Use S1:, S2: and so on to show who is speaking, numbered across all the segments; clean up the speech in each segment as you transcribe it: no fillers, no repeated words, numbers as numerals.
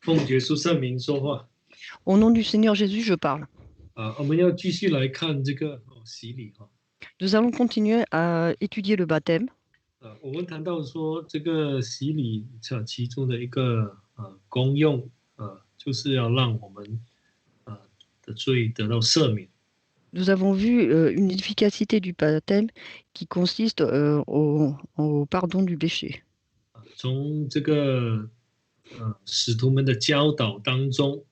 S1: 奉耶稣圣名说话
S2: Au nom du Seigneur Jésus, je parle.
S1: 我们要继续来看这个洗礼
S2: Nous allons continuer à étudier le baptême.
S1: 我们谈到说这个洗礼其中的一个功用就是要让我们的罪得到赦免。
S2: Nous avons vu une efficacité du baptême qui consiste au pardon du péché.
S1: 从这个使徒们的教导当中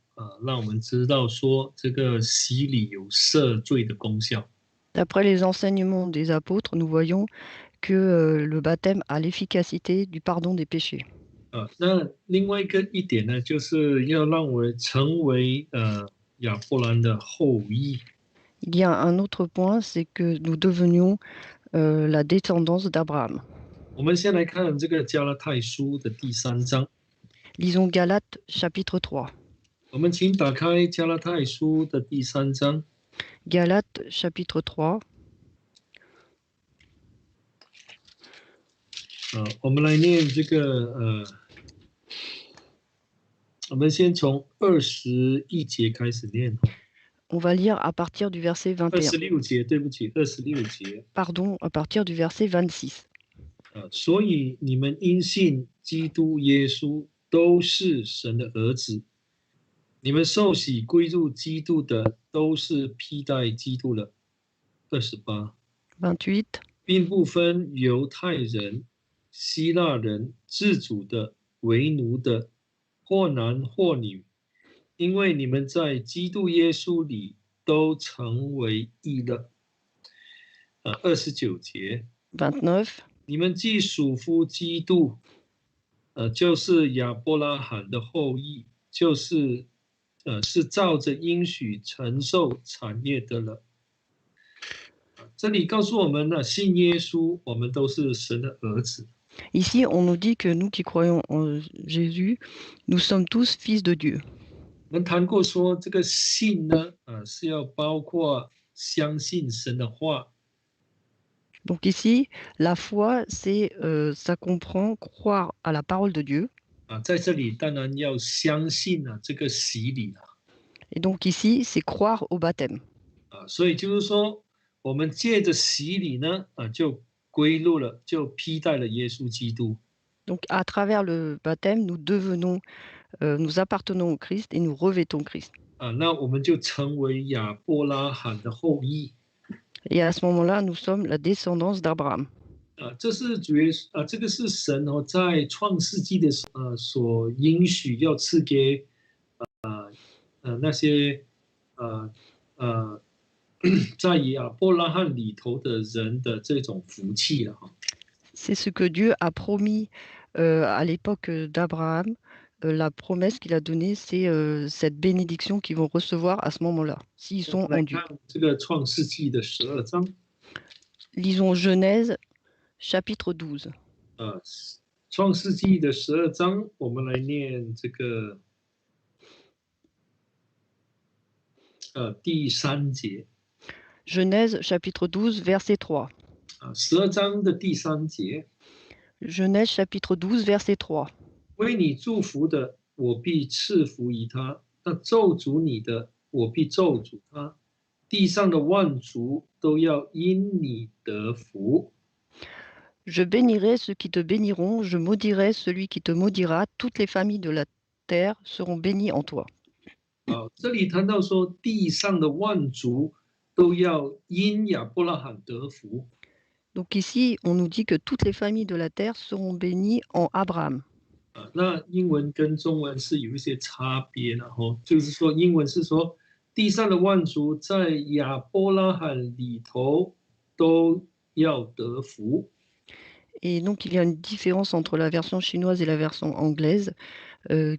S1: 让我们知道说这个洗礼有赦罪的功效。
S2: D'après les enseignements des apôtres, nous voyons que le baptême a l'efficacité du pardon des péchés.
S1: 那另外一点呢，就是要让我成为亚伯兰的后裔。
S2: Il y a un autre point, c'est que nous devenions la descendance d'Abraham.
S1: 我们先来看这个加拉太书的第3章。
S2: Lisons Galates chapitre 3.
S1: 我们请打开加拉太书的第3章。
S2: Galates chapitre 3.
S1: 我们来念这个我们先从21节开始念。
S2: On va lire à partir du verset 21.
S1: 26节，对不起，26节。
S2: Pardon, à partir du verset 26.
S1: 所以你们因信基督耶稣都是神的儿子，你们受洗归入基督的都是披戴基督了。28。
S2: 28.
S1: 并不分犹太人、希腊人、自主的、为奴的，或男或女，因为你们在基督耶稣里都成为义了。29节。
S2: 29.
S1: 你们既属乎基督，就是亚伯拉罕的后裔，就是是照着应许承受产业的了。这里告诉我们呢，信耶稣，我们都是神的儿子。
S2: Ici, on nous dit que nous qui croyons en Jésus, nous sommes tous fils de Dieu.
S1: 我们谈过说，这个信呢，是要包括相信神的话。
S2: Donc ici, la foi, ça comprend croire à la parole de Dieu.
S1: 在这里当然要相信这个洗礼了。
S2: Et donc ici, c'est croire au baptême.
S1: 所以就是说，我们借着洗礼呢，就归入了，就披戴了耶稣基督。
S2: Donc à travers le baptême, nous appartenons au Christ et nous revêtons Christ.
S1: 那我们就成为亚伯拉罕的后裔。
S2: Et à ce moment-là, nous sommes la descendance d'Abraham.
S1: 这是这个是神在创世纪的所应许要赐给那些在亚伯拉罕里头的人的这种福气了。
S2: C'est ce que Dieu a promis à l'époque d'Abraham. La promesse qu'il a donnée, c'est cette bénédiction qu'ils vont recevoir à ce moment-là, s'ils sont en Dieu.
S1: 这个创世纪的12章。
S2: Lisons Genèse chapitre 12.
S1: 创世纪的12章，我们来念这个第3节。
S2: Genèse chapitre 12, verset 3.
S1: 12章的第3节。
S2: Genèse chapitre 12, verset 3.
S1: 为你祝福的，我必赐福于他；那咒诅你的，我必咒诅他。地上的万族都要因你得福。
S2: Je bénirai ceux qui te béniront, je maudirai celui qui te maudira. Toutes les familles de la terre seront bénies en toi.
S1: 这里谈到说，地上的万族都要因亚伯拉罕得福。
S2: Donc ici, on nous dit que toutes les familles de la terre seront bénies en Abraham.
S1: 那英文跟中文是有一些差别的就是说，英文是说地上的万族在亚伯拉罕里头都要得福。
S2: Et donc, il y a une différence entre la version chinoise et la version anglaise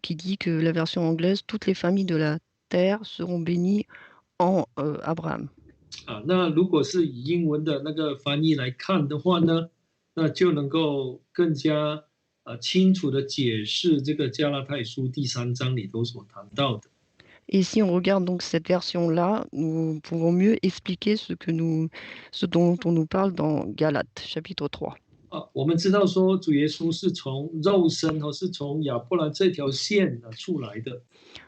S2: qui dit que la version anglaise, toutes les familles de la terre seront bénies en Abraham.
S1: 那如果是以英文的那个翻译来看的话呢，那就能够更加清楚的解释这个加拉太书第3章里头所谈到的。
S2: Et si on regarde donc cette version-là, nous pouvons mieux expliquer ce dont on nous parle dans Galates, chapitre 3.
S1: 我们知道说主耶稣是从肉身和是从亚伯兰这条线出来的。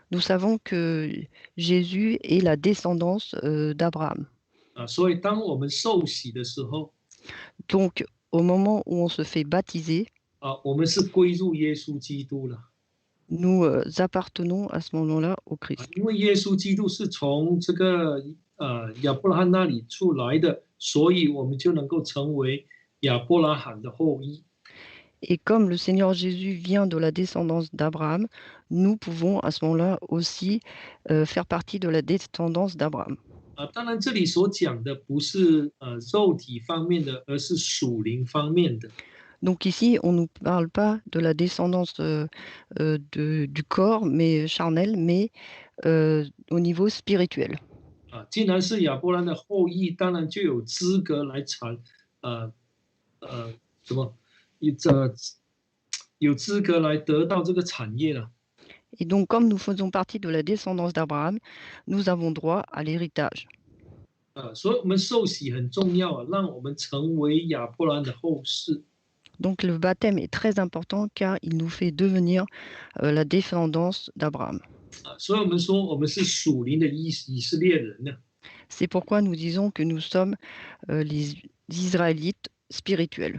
S2: Nous savons que Jésus est la descendance d'Abraham.
S1: 所以当我们受洗的时候，
S2: Donc, au moment où on se fait baptiser,
S1: 我们是归入耶稣基督了。
S2: nous appartenons à ce moment-là au Christ.
S1: 因为耶稣基督是从这个亚伯拉罕那里出来的，所以我们就能够成为亚伯拉罕的后裔。
S2: Et comme le Seigneur Jésus vient de la descendance d'Abraham, nous pouvons à ce moment-là aussi faire partie de la descendance d'Abraham.
S1: 当然这里所讲的不是肉体方面的，而是属灵方面的。
S2: Donc ici, on ne nous parle pas de la descendance du corps, mais charnel, mais au niveau spirituel.
S1: 既然是亚伯兰的后裔，当然就有资格来什么，有资格来得到这个产业了。
S2: Et donc, comme nous faisons partie de la descendance d'Abraham, nous avons droit à l'héritage.
S1: 所以我们受洗很重要让我们成为亚伯兰的后世。
S2: Donc le baptême est très important car il nous fait devenir la descendance d'Abraham.
S1: 所以我们说我们是属灵的以色列人呢。
S2: C'est pourquoi nous disons que nous sommes les Israélites spirituels.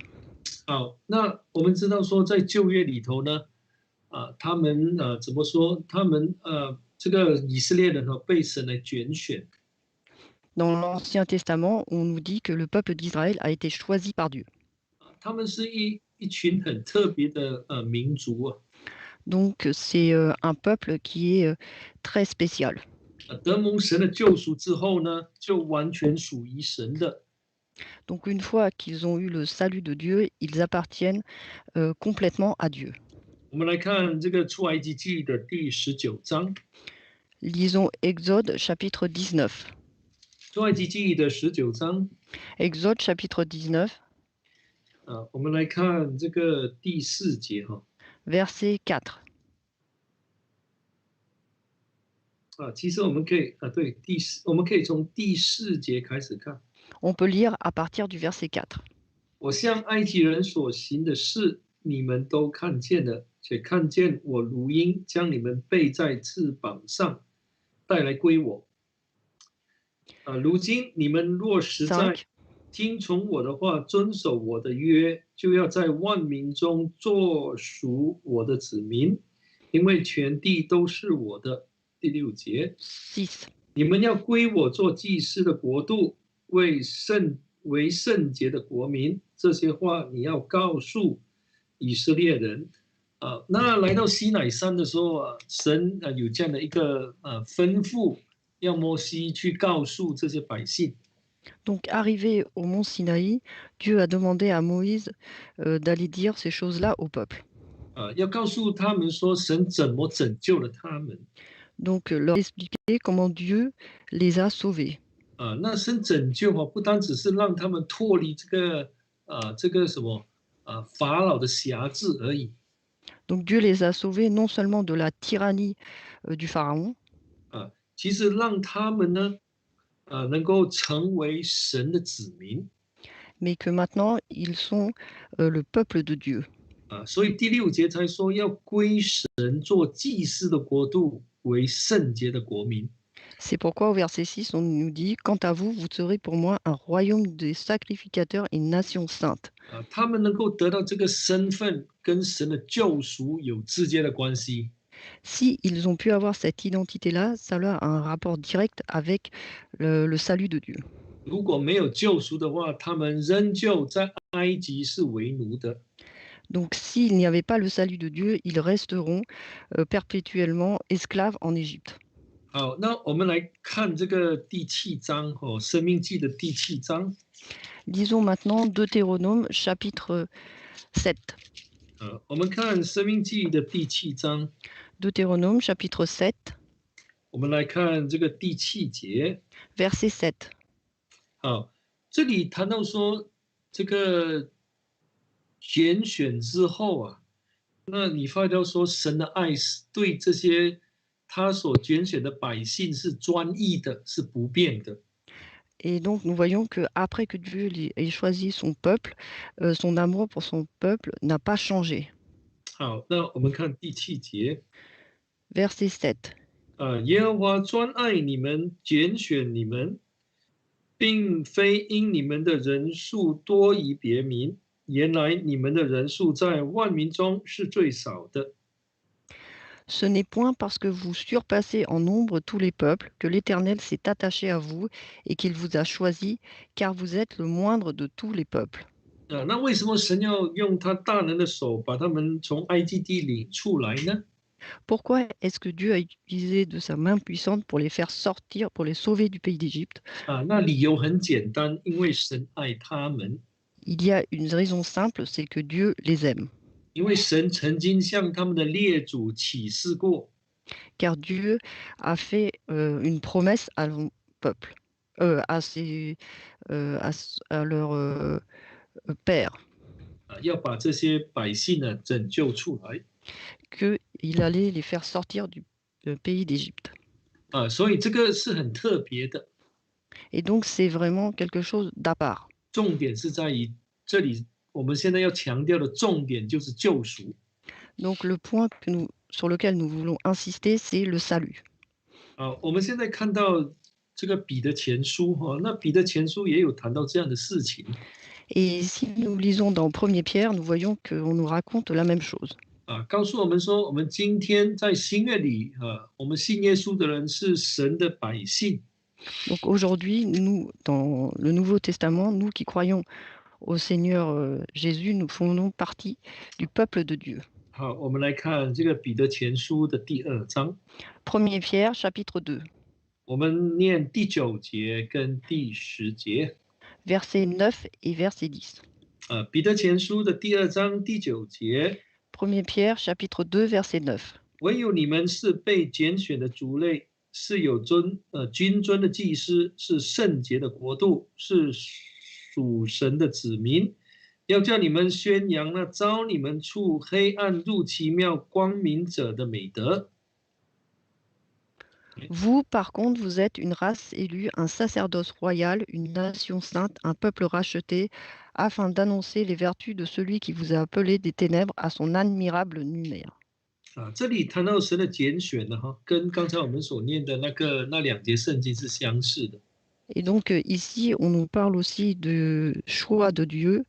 S1: 那我们知道说在旧约里头呢，他们怎么说？他们这个以色列人被神来拣选。
S2: Dans l'Ancien Testament, on nous dit que le peuple d'Israël a été choisi par Dieu.
S1: 他们是一群很特别的民族。
S2: Donc c'est un peuple qui est très spécial.
S1: 得蒙神的救赎之后呢，就完全属于神的。
S2: Donc une fois qu'ils ont eu le salut de Dieu, ils appartiennent complètement à Dieu.
S1: 我们来看这个出埃及记的第19章。
S2: Lisons Exode chapitre 19.
S1: 出埃及记的19章。
S2: Exode chapitre 19.
S1: 我们来看这个第4节
S2: Verset 4.
S1: 其实我们可以我们可以从第4节开始看。
S2: On peut lire à partir du verset 4.
S1: 我向埃及人所行的事，你们都看见了，且看见我如鹰将你们背在翅膀上，带来归我。如今你们若实在听从我的话，遵守我的约，就要在万民中做属我的子民，因为全地都是我的。第6节， 你们要归我做祭司的国度，为圣洁的国民。这些话你要告诉以色列人。那来到西乃山的时候神有这样的一个吩咐，要摩西去告诉这些百姓。
S2: Donc, arrivé au mont Sinaï, Dieu a demandé à Moïse d'aller dire ces choses-là au peuple.
S1: 要告诉他们说神怎么拯救了他们。
S2: Donc, leur expliquer comment Dieu les a sauvés.
S1: 那神拯救不单只是让他们脱离这个什么法老的辖制而已。
S2: Donc, Dieu les a sauvés non seulement de la tyrannie du pharaon,
S1: 其实让他们呢能够成为神的子民。
S2: mais que maintenant ils sont le peuple de Dieu.
S1: 所以第6节才说要归神做祭司的国度，为圣洁的国民。
S2: C'est pourquoi au verset 6, on nous dit « Quant à vous, vous serez pour moi un royaume de sacrificateurs et une nation sainte. »
S1: 他们能够得到这个身份，跟神的救赎有直接的关系。
S2: Si ils ont pu avoir cette identité-là, ça a un rapport direct avec le salut de Dieu.
S1: 如果没有救赎的话，他们仍旧在埃及是为奴的。
S2: Donc s'il n'y avait pas le salut de Dieu, ils resteront perpétuellement esclaves en Égypte.
S1: 好，那我们来看这个第7章《申命记》的第7章。
S2: Lisons maintenant Deutéronome chapitre 7.
S1: 我们看《申命记》的第7章。
S2: Deutéronome chapitre 7.
S1: 我们来看这个第7节。
S2: Verset 7.
S1: 好，这里谈到说这个拣选之后那你发觉说神的爱是对这些他所拣选的百姓是专一的，是不变的。
S2: Et donc, nous voyons qu'après que Dieu ait choisi son peuple, son amour pour son peuple n'a pas changé.
S1: 好，那我们看第7节
S2: Verset 7.
S1: 耶和华专爱你们，拣选你们，并非因你们的人数多于别民，原来你们的人数在万民中是最少的。
S2: Ce n'est point parce que vous surpassez en nombre tous les peuples que l'Éternel s'est attaché à vous et qu'il vous a choisi, car vous êtes le moindre de tous les peuples.
S1: 那为什么神要用他大能的手把他们从埃及地领出来呢？
S2: Pourquoi est-ce que Dieu a utilisé de sa main puissante pour les faire sortir, pour les sauver du pays d'Égypte?
S1: 那理由很简单，因为神爱他们，
S2: Il y a une raison simple, c'est que Dieu les aime.
S1: 因为神曾经向他们的列祖起誓过，
S2: Car Dieu a fait une promesse à son peuple, à leur père,
S1: 要把这些百姓呢拯救出来。
S2: qu'il allait les faire sortir du pays d'Égypte.
S1: 所以这个是很特别的，
S2: Et donc, c'est vraiment quelque chose d'à part.
S1: 重点是在于这里，我们现在要强调的重点就是救赎。
S2: Donc, le point sur lequel nous voulons insister, c'est le salut.
S1: 我们现在看到这个彼得前书那彼得前书也有谈到这样的事情。
S2: Et si nous lisons dans 1er Pierre, nous voyons qu'on nous raconte la même chose.
S1: 告诉我们说，我们今天在新约里我们信耶稣的人是神的百姓。
S2: Donc aujourd'hui, nous, dans le Nouveau Testament, nous qui croyons au Seigneur Jésus, nous faisons partie du peuple de Dieu.
S1: 好，我们来看这个彼得前书的第2章，
S2: 1er Pierre, chapitre 2,
S1: 我们念第9节跟第10节。
S2: versets 9 et verset 10.
S1: 彼得前书的第2章第9节，
S2: 1er Pierre, chapitre 2, verset 9.
S1: 唯有你们是被拣选的族类，是有君尊的祭司，是圣洁的国度，是属神的子民。要叫你们宣扬那召你们出黑暗入奇妙光明者的美德。
S2: Vous, par contre, vous êtes une race élue, un sacerdoce royal, une nation sainte, un peuple racheté, afin d'annoncer les vertus de celui qui vous a appelé des ténèbres à son admirable lumière.
S1: 这里谈到神的拣选呢，跟刚才我们所念的那2节圣经是相似的。
S2: Et donc ici, on nous parle aussi de choix de Dieu,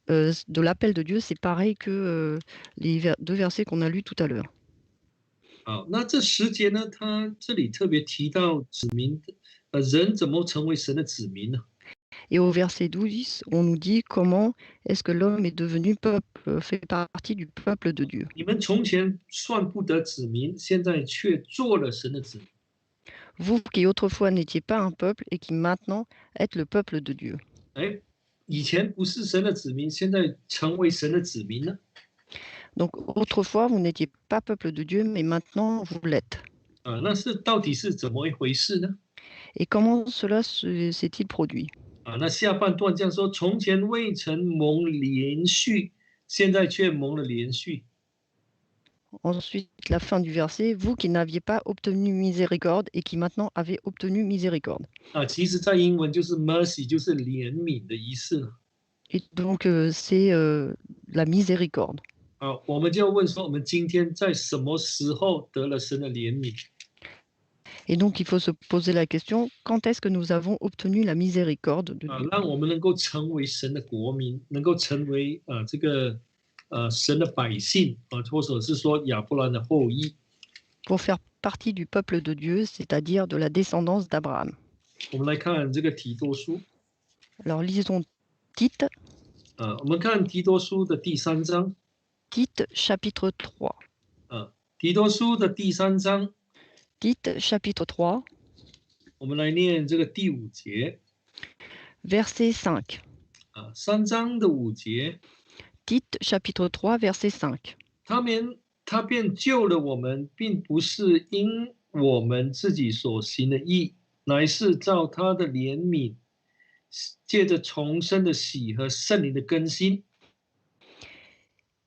S2: de l'appel de Dieu. C'est pareil que les deux versets qu'on a lus tout à l'heure.
S1: 好，那这10节呢，他这里特别提到子民，人怎么成为神的子民呢？
S2: Et au verset 12, on nous dit comment est-ce que l'homme est devenu peuple, fait partie du peuple de Dieu.
S1: 你们从前算不得子民，现在却做了神的子民。
S2: Vous qui autrefois n'étiez pas un peuple et qui maintenant êtes le peuple de Dieu.
S1: 以前不是神的子民，现在成为神的子民呢？
S2: Donc autrefois, vous n'étiez pas peuple de Dieu, mais maintenant, vous l'êtes.
S1: 那到底是怎么一回事呢？
S2: Et comment cela s'est-il produit?
S1: 那下半段这样说：从前未曾蒙连续，现在却蒙了连续。
S2: Ensuite, la fin du verset, vous qui n'aviez pas obtenu miséricorde et qui maintenant avez obtenu miséricorde.
S1: 其实在英文就是 mercy， 就是怜悯的意思。
S2: Et donc, c'est la miséricorde.
S1: 我们就要问说，我们今天在什么时候得了神的怜悯？
S2: Et donc, il faut se poser la question, quand est-ce que nous avons obtenu la miséricorde de Dieu?
S1: 让我们能够成为神的国民，能够成为这个神的百姓或者是说亚伯兰的后裔。
S2: Pour faire partie du peuple de Dieu, c'est-à-dire de la descendance d'Abraham.
S1: 我们来看这个提多书。
S2: Alors, lisons Tite.
S1: 我们看提多书的第3章。
S2: Tite, chapitre 3.
S1: 提多书的第3章。
S2: Tite, chapitre 3.
S1: 我们来念这个第5节。
S2: Verset 5.
S1: 3章的5节。
S2: Tite, chapitre 3, verset 5.
S1: 他便救了我们，并不是因我们自己所行的义，乃是照他的怜悯，借着重生的喜和圣灵的更新。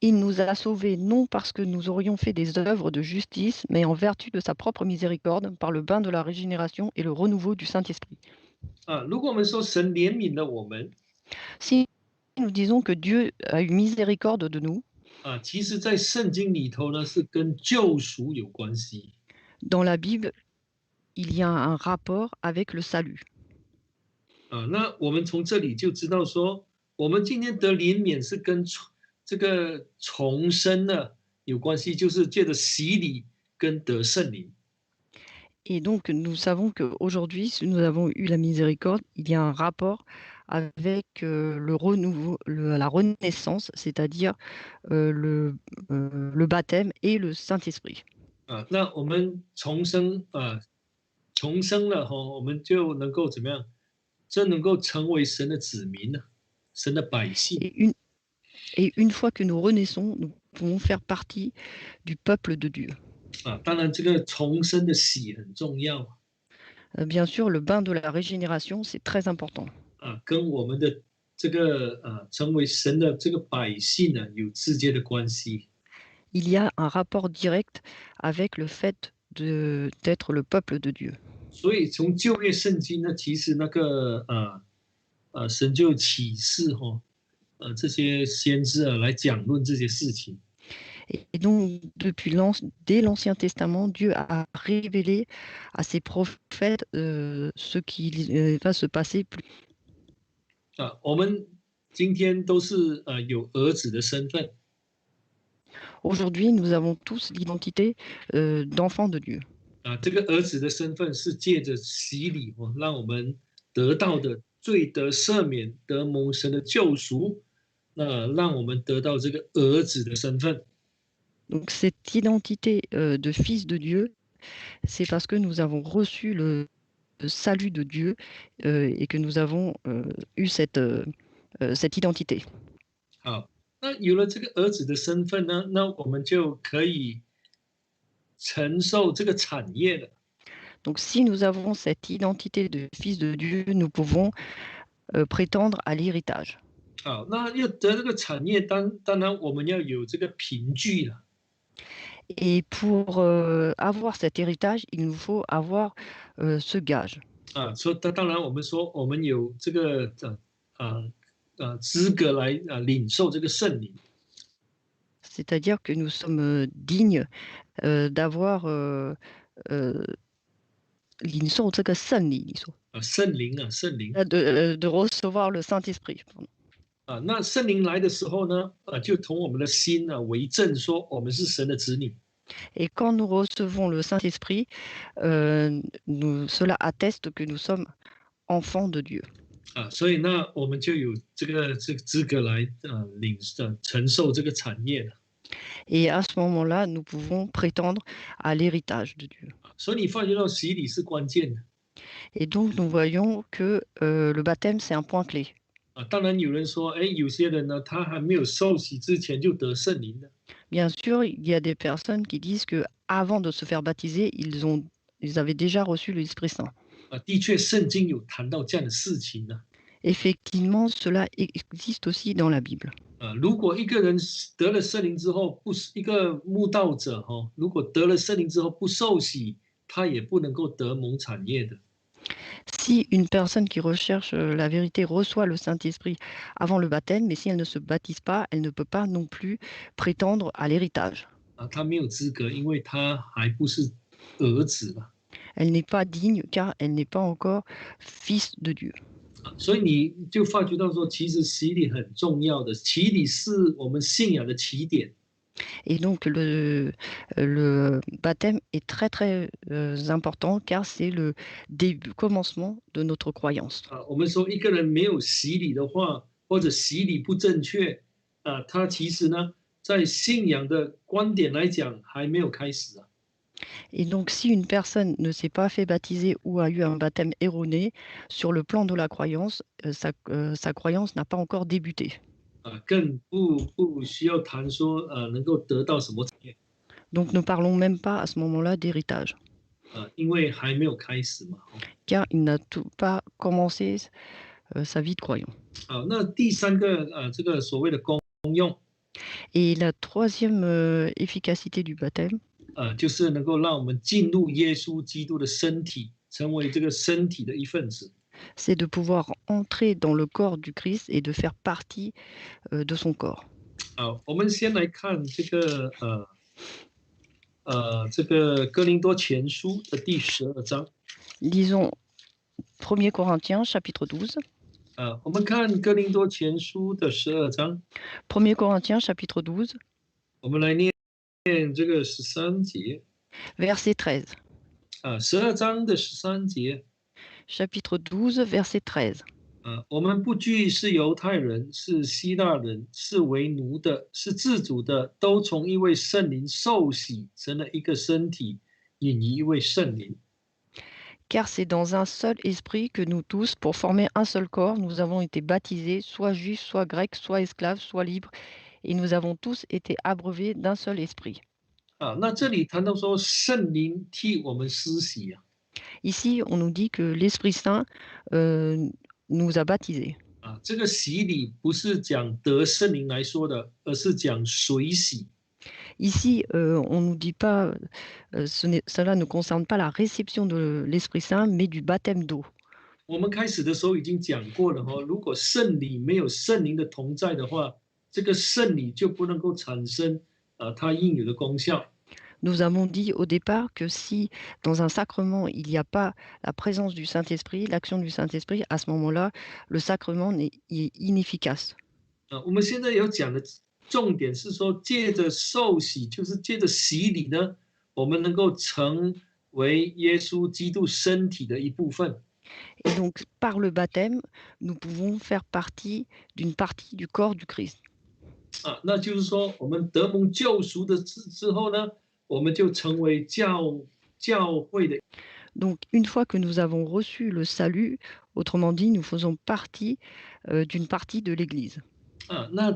S2: Il nous a sauvés non parce que nous aurions fait des œuvres de justice, mais en vertu de sa propre miséricorde, par le bain de la régénération et le renouveau du Saint-Esprit.
S1: 如果我们说神怜悯了我们
S2: Si nous disons que Dieu a eu miséricorde de nous,
S1: 其实在圣经里头呢是跟救赎有关系
S2: dans la Bible, il y a un rapport avec le salut.
S1: 那我们从这里就知道说，我们今天得怜悯是跟这个重生呢有关系，就是借着洗礼跟得圣灵。
S2: Et donc, nous savons qu'aujourd'hui, si nous avons eu la miséricorde, il y a un rapport avec le renouveau, la renaissance, c'est-à-dire le baptême et le Saint-Esprit.
S1: 那我们重生了哈，我们就能够怎么样？真能够成为神的子民呢，神的百姓。
S2: Et une, et une fois que nous renaissons, nous pouvons faire partie du peuple de Dieu.
S1: 当然这个重生的喜很重要
S2: Bien sûr, le bain de la régénération, c'est très important.
S1: 跟我们的这个成为神的这个百姓呢有直接的关系。
S2: Il y a un rapport direct avec le fait d'être le peuple de Dieu.
S1: 所以从旧约圣经呢，其实那个神就启示这些先知来讲论这些事情。
S2: Et donc, dès l'Ancien Testament, Dieu a révélé à ses prophètes ce qui va se passer plus.
S1: 我们今天都是有儿子的身份。
S2: Aujourd'hui, nous avons tous l'identité d'enfants de Dieu.
S1: 这个儿子的身份是借着洗礼让我们得到的罪得赦免，得蒙神的救赎，让我们得到这个儿子的身份。
S2: Donc, cette identité de fils de Dieu, c'est parce que nous avons reçu le salut de Dieu et que nous avons eu cette identité.
S1: 好，那有了这个儿子的身份呢，那我们就可以承受这个产业了。
S2: Donc, si nous avons cette identité de fils de Dieu, nous pouvons prétendre à l'héritage.
S1: 好，那要得这个产业，当然我们要有这个凭据了。
S2: Et pour avoir cet héritage, il nous faut avoir ce gage.
S1: 所以当然我们说我们有这个资格来领受这个圣灵。
S2: C'est-à-dire que nous sommes dignes d'avoir 领受这个圣灵，你说
S1: 圣灵圣灵
S2: de recevoir le Saint-Esprit.
S1: 那圣灵来的时候呢，就同我们的心为证，说我们是神的子女。
S2: Et quand nous recevons le Saint-Esprit, cela atteste que nous sommes enfants de Dieu.
S1: 所以那我们就有这个资格来承受这个产业了。
S2: Et à ce moment-là, nous pouvons prétendre à l'héritage de Dieu.
S1: 所以你发觉到洗礼是关键的。
S2: Et donc, nous voyons que le baptême, c'est un point clé.
S1: 当然有人说，有些人呢，他还没有受洗之前就得圣灵了。
S2: Bien sûr, il y a des personnes qui disent que avant de se faire baptiser, ils avaient déjà reçu l'Esprit Saint.
S1: 的确，圣经有谈到这样的事情呢。
S2: Effectivement, cela existe aussi dans la Bible.
S1: 如果一个人得了圣灵之后，一个慕道者如果得了圣灵之后不受洗，他也不能够得蒙产业的。
S2: Si une personne qui recherche la vérité reçoit le Saint-Esprit avant le baptême, mais si elle ne se baptise pas, elle ne peut pas non plus prétendre à l'héritage.
S1: 他没有资格，因为他还不是儿子嘛。
S2: Elle n'est pas digne car elle n'est pas encore fils de Dieu.
S1: 所以你就发觉到说，其实洗礼很重要的，洗礼是我们信仰的起点。
S2: Et donc le baptême est très très important car c'est le début, commencement de notre croyance.
S1: 我们说一个人没有洗礼的话，或者洗礼不正确，他其实呢，在信仰的观点来讲还没有开始。
S2: Et donc, si une personne ne s'est pas fait baptiser ou a eu un baptême erroné, sur le plan de la croyance, sa croyance n'a pas encore débuté.
S1: 更不需要谈说能够得到什么产业。
S2: Donc, ne parlons même pas à ce moment-là d'héritage.
S1: 因为还没有开始嘛。
S2: Car il n'a pas commencé sa vie de croyant.
S1: 那第三个这个所谓的功用，
S2: Et la troisième efficacité du baptême,
S1: 就是能够让我们进入耶稣基督的身体，成为这个身体的一份子。
S2: c'est de pouvoir entrer dans le corps du Christ et de faire partie de son corps.
S1: 好，我们先来看这个哥林多前书的第12章。
S2: Lisons 1 Corinthiens chapitre 12.
S1: 我们看哥林多前书的12章，
S2: 1 Corinthiens chapitre 12,
S1: 我们来念这个13节。
S2: verset 13.
S1: 12章的13节。
S2: Chapitre 12, verset 13.
S1: 我们不拘是犹太人，是希腊人，是为奴的，是自主的，都从一位圣灵受洗，成了一个身体，引一位圣灵。
S2: Car c'est dans un seul esprit que nous tous, pour former un seul corps, nous avons été baptisés, soit juifs, soit grecs, soit esclaves, soit libres, et nous avons tous été abreuvés d'un seul esprit.
S1: 那这里谈到说圣灵替我们施洗。
S2: Ici, on nous dit que l'Esprit Saint nous a baptisés.
S1: 这个洗礼不是讲得圣灵来说的，而是讲水洗。
S2: Ici, on ne nous dit pas, cela ne concerne pas la réception de l'Esprit Saint, mais du baptême d'eau.
S1: 我们开始的时候已经讲过了哈，如果圣礼没有圣灵的同在的话，这个圣礼就不能够产生它应有的功效。
S2: Nous avons dit au départ que si dans un sacrement il n'y a pas la présence du Saint-Esprit, l'action du Saint-Esprit, à ce moment-là, le sacrement est inefficace.
S1: 我们现在要讲的重点是说，借着受洗，就是借着洗礼呢，我们能够成为耶稣基督身体的一部分。
S2: Et donc, par le baptême, nous pouvons faire partie d'une partie du corps du Christ.
S1: 那就是说，我们得蒙救赎的之后呢，我们就成为教会的。
S2: Donc, une fois que nous avons reçu le salut, autrement dit, nous faisons partie d'une partie de l'Église.
S1: 那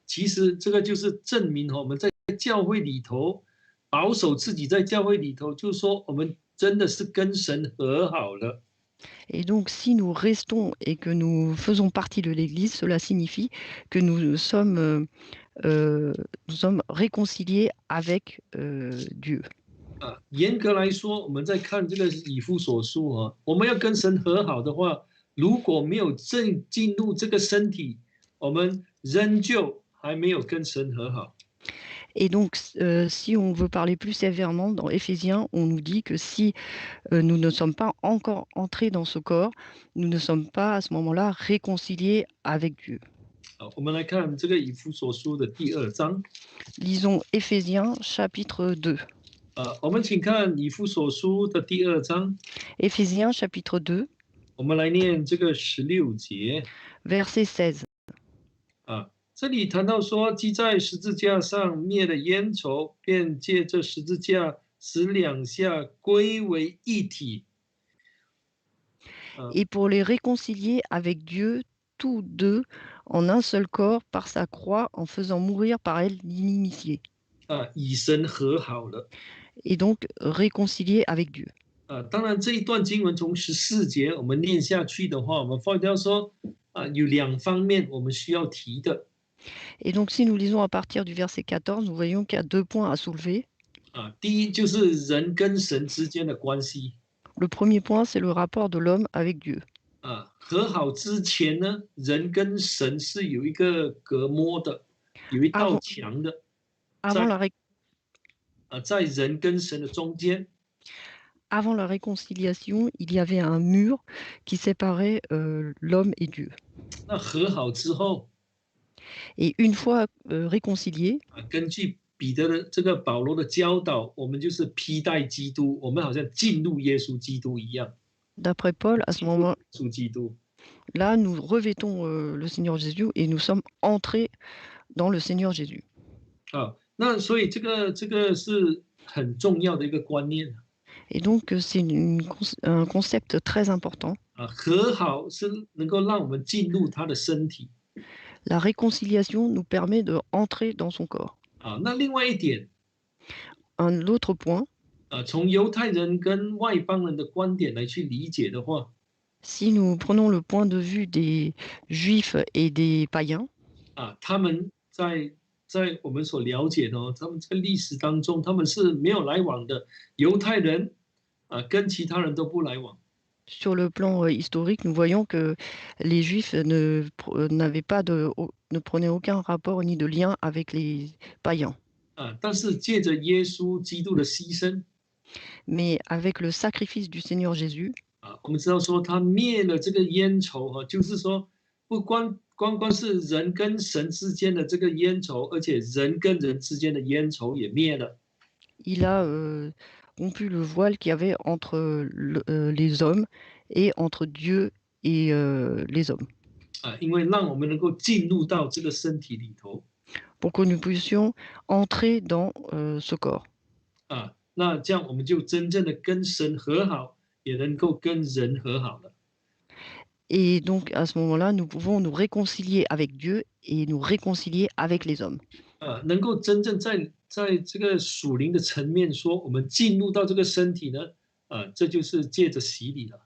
S1: 其实这个就是证明我们在教会里头保守自己，在教会里头，就是说我们真的是跟神和好了。
S2: Et donc, si nous restons et que nous faisons partie de l'Église, cela signifie que nous sommes réconciliés avec Dieu.
S1: 严格来说，我们在看这个以弗所书我们要跟神和好的话，如果没有进入这个身体，我们仍旧还没有跟神和好。
S2: Et donc, si on veut parler plus sévèrement, dans Éphésiens, on nous dit que si nous ne sommes pas encore entrés dans ce corps, nous ne sommes pas à ce moment-là réconciliés avec Dieu.
S1: 我们来看这个以弗所书的第2章。
S2: Lisons Éphésiens chapitre 2.
S1: 我们请看以弗所书的第2章。
S2: Éphésiens chapitre 2.
S1: 我们来念这个16节。
S2: Verset 16.
S1: 这里谈到说，既在十字架上灭了冤仇，便借这十字架使两下归为一体。
S2: Et pour les réconcilier avec Dieu, tous deux, en un seul corps, par sa croix, en faisant mourir par elle l'inimitié.
S1: 以神和好了。
S2: Et donc réconcilier avec Dieu.
S1: 当然这一段经文从14节我们念下去的话，我们发现说有2方面我们需要提的。
S2: Et donc, si nous lisons à partir du verset 14, nous voyons qu'il y a 2 points à soulever.
S1: 第一就是人跟神之间的关系。
S2: Le premier point, c'est le rapport de l'homme avec Dieu.
S1: 和好之前呢，人跟神是有一个隔膜的，有一道墙的。 在人跟神的中间。
S2: Avant la réconciliation, il y avait un mur qui séparait l'homme et Dieu.
S1: 那和好之后，
S2: Et une fois réconciliés,
S1: 根据彼得的这个保罗的教导，我们就是披戴基督，我们好像进入耶稣基督一样。
S2: d'après Paul, à ce moment-là,
S1: 属基督。
S2: là, nous revêtons le Seigneur Jésus et nous sommes entrés dans le Seigneur Jésus.
S1: 那所以这个是很重要的一个观念。
S2: Et donc, c'est un concept très important.
S1: 和好是能够让我们进入他的身体。
S2: La réconciliation nous permet d'entrer dans son corps.
S1: 那另外一点，
S2: Un autre point,
S1: 从犹太人跟外邦人的观点来去理解的话，
S2: si nous prenons le point de vue des Juifs et des païens,
S1: 他们在我们所了解的他们在历史当中他们是没有来往的。犹太人跟其他人都不来往。
S2: Sur le plan historique, nous voyons que les Juifs n'avaient pas ne prenaient aucun rapport ni de lien avec les païens.
S1: 但是借着耶稣基督的牺牲
S2: Mais avec le sacrifice du Seigneur Jésus,
S1: 我们知道说他灭了这个冤仇就是说不光是人跟神之间的这个冤仇，而且人跟人之间的冤仇也灭了。
S2: il a rompu le voile qu'il y avait entre les hommes et entre Dieu et les hommes.
S1: 因为让我们能够进入到这个身体里头
S2: pour que nous puissions entrer dans ce corps.
S1: 那这样我们就真正的跟神和好，也能够跟人和好了。
S2: Et donc, à ce moment-là, nous pouvons nous réconcilier avec Dieu et nous réconcilier avec les hommes.
S1: 能够真正在这个属灵的层面说，我们进入到这个身体呢，这就是借着洗礼了。